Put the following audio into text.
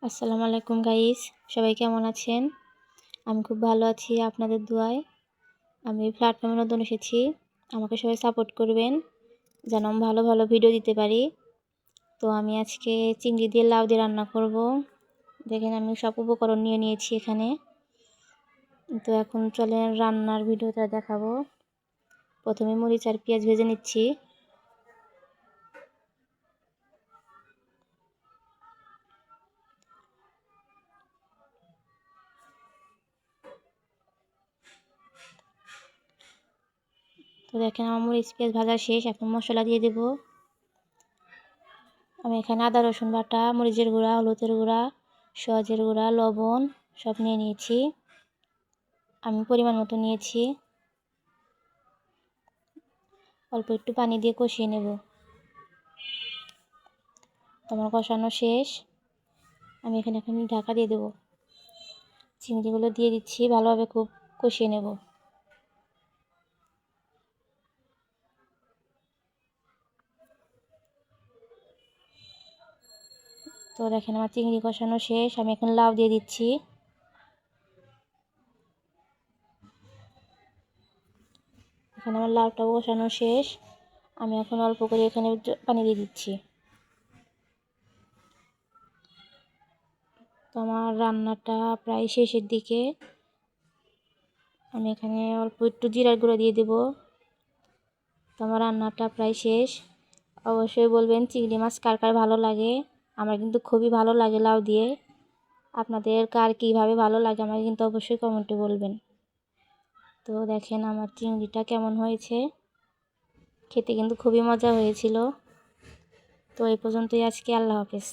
আসসালামু আলাইকুম গাইস, সবাই কেমন আছেন? আমি খুব ভালো আছি আপনাদের দোয়ায়। আমি প্ল্যাটফর্মে নতুন এসেছি, আমাকে সবাই সাপোর্ট করবেন যেন আমি ভালো ভালো ভিডিও দিতে পারি। তো আমি আজকে চিংড়ি দিয়ে লাউ দিয়ে রান্না করব। দেখেন আমি সব উপকরণ নিয়ে নিয়েছি এখানে। তো এখন চলেন রান্নার ভিডিওটা দেখাবো। প্রথমে মরিচ আর পেঁয়াজ ভেজে নিচ্ছি। তো দেখেন আমার মরিচ পেঁয়াজ ভাজা শেষ, এখন মশলা দিয়ে দেব। আমি এখানে আদা রসুন বাটা, মরিচের গুঁড়া, হলুদের গুঁড়া, সজের গুঁড়া, লবণ সব নিয়ে নিয়েছি। আমি পরিমাণ মতো নিয়েছি। অল্প একটু পানি দিয়ে কষিয়ে নেব। তোমার কষানো শেষ, আমি এখানে এখন ঢাকা দিয়ে দেব। চিংড়িগুলো দিয়ে দিচ্ছি, ভালোভাবে খুব কষিয়ে নেব। তো দেখেন আমার চিংড়ি কষানো শেষ, আমি এখন লাউ দিয়ে দিচ্ছি। এখানে আমার লাউটা কষানো শেষ, আমি এখন অল্প করে এখানে পানি দিয়ে দিচ্ছি। তো আমার রান্নাটা প্রায় শেষের দিকে, আমি এখানে অল্প একটু জিরার গুঁড়ো দিয়ে দেব। তো আমার রান্নাটা প্রায় শেষ। অবশ্যই বলবেন চিংড়ি মাছ কার কার ভালো লাগে। আমার কিন্তু খুবই ভালো লাগে লাউ দিয়ে। আপনাদের কার কীভাবে ভালো লাগে আমাকে কিন্তু অবশ্যই কমেন্টে বলবেন। তো দেখেন আমার চিংড়িটা কেমন হয়েছে, খেতে কিন্তু খুবই মজা হয়েছিল। তো এই পর্যন্তই আজকে, আল্লাহ হাফেজ।